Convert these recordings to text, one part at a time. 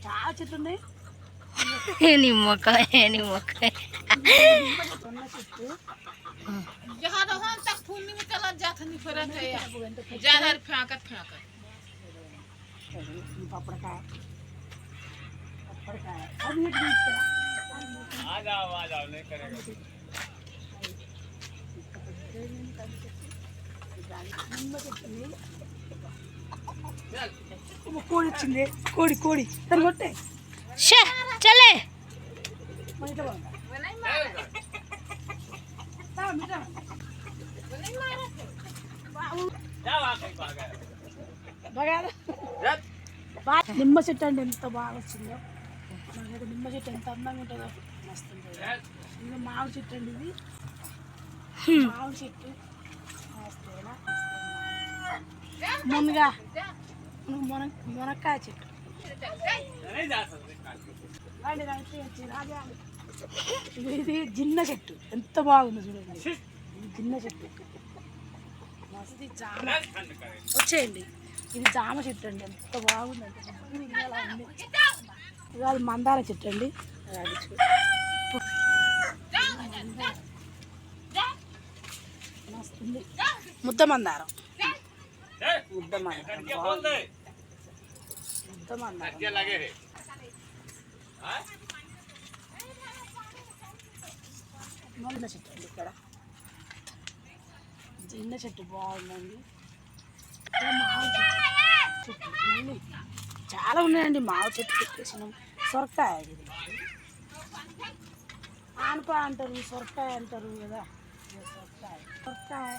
చాలా చెట్లు ఉన్నాయి. निम्मकाय निम्मकाय చెట్టు जहाँ वहाँ तक फूल नहीं निकला जाता नहीं फरक है ज़्यादा फेंकत फेंकत पपड़काय आ जाओ नहीं करेगा కోడి వచ్చింది. కోడి కోడి దాన్ని కొట్టే चले నిమ్మ చెట్టు అండి ఎంత బాగా వచ్చిందో. నాకైతే నిమ్మ చెట్టు ఎంత అందంగా ఉంటుందో మస్తు ఉంటుంది. ఇంకా మామిడి చెట్టు అండి ఇది. మామిడి చెట్టు మునగా మునక్కాయ చెట్టు. ఇది జిన్న చెట్టు ఎంత బాగుంది చూడండి. ఇది జిన్న చెట్టు ఇది జామ. వచ్చేయండి ఇది జామ చెట్టు అండి ఎంత బాగుంది అంటే ఇది అది మందార చెట్టు అండి. మస్తుంది ముద్ద మందారం. ముద్ద మందారం ముద్ద మందారం జిన్న చెట్టు అండి. ఇక్కడ జిన్న చెట్టు బాగుందండి. మామిడి చెట్టు మళ్ళీ చాలా ఉన్నాయండి. మామిడి చెట్టు పెట్టేసినాం. సొరకాయ ఇది ఆనప అంటారు, సొరకాయ అంటారు కదా. సొరకాయ సొరకాయ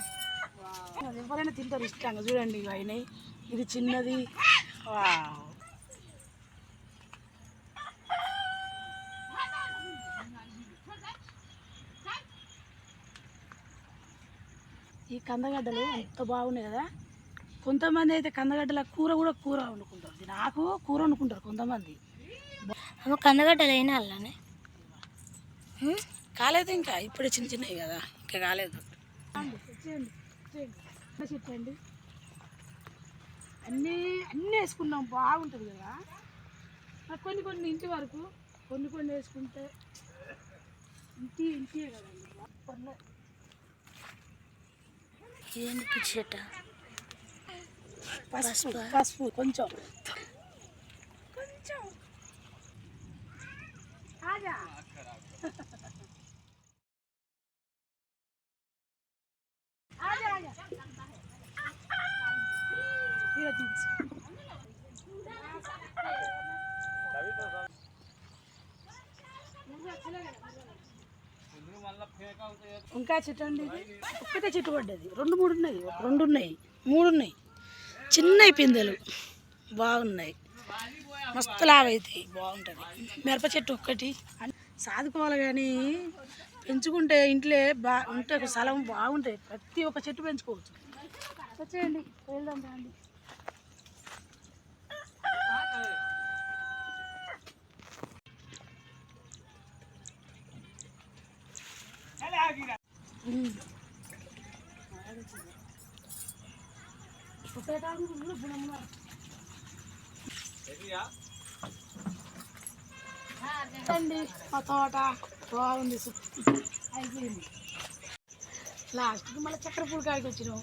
ఎవరైనా తింటారు ఇష్టంగా. చూడండి ఇవి అయినాయి. ఇది చిన్నది. ఈ కందగడ్డలు ఎంత బాగున్నాయి కదా. కొంతమంది అయితే కందగడ్డల కూర కూడా కూర వండుకుంటారు. నాకు కూర వండుకుంటారు కొంతమంది. కందగడ్డలు అయినా అలానే కాలేదు ఇంకా. ఇప్పుడే చిన్న చిన్నవి కదా ఇంకా కాలేదు. చెప్పండి అన్నీ అన్నీ వేసుకున్నాం బాగుంటుంది కదా. కొన్ని కొన్ని ఇంటి వరకు కొన్ని కొన్ని వేసుకుంటే ఇంటి కదండి. కొన్ని ఏంటి పిచ్చట పసుపు పసుపు కొంచెం కొంచెం ఆజా ఆజా ఆజా ఇలా తీసి వంకాయ చెట్టు అండి. ఇది ఒక్కటే చెట్టు పడ్డది. రెండు మూడు ఉన్నాయి. రెండు ఉన్నాయి, మూడు ఉన్నాయి. చిన్నవి పిందెలు బాగున్నాయి. మస్తు లావైతాయి. బాగుంటుంది. మిరప చెట్టు ఒక్కటి సాదుకోవాలి కానీ పెంచుకుంటే ఇంట్లో ఉంటే స్థలం బాగుంటాయి. ప్రతి ఒక్క చెట్టు పెంచుకోవచ్చు. వచ్చేయండి వెళ్దాం రండి. అండి మా తోట బాగుంది. అయిపోయింది. లాస్ట్కి మళ్ళీ చక్కెర పూలకాయకి వచ్చినాం.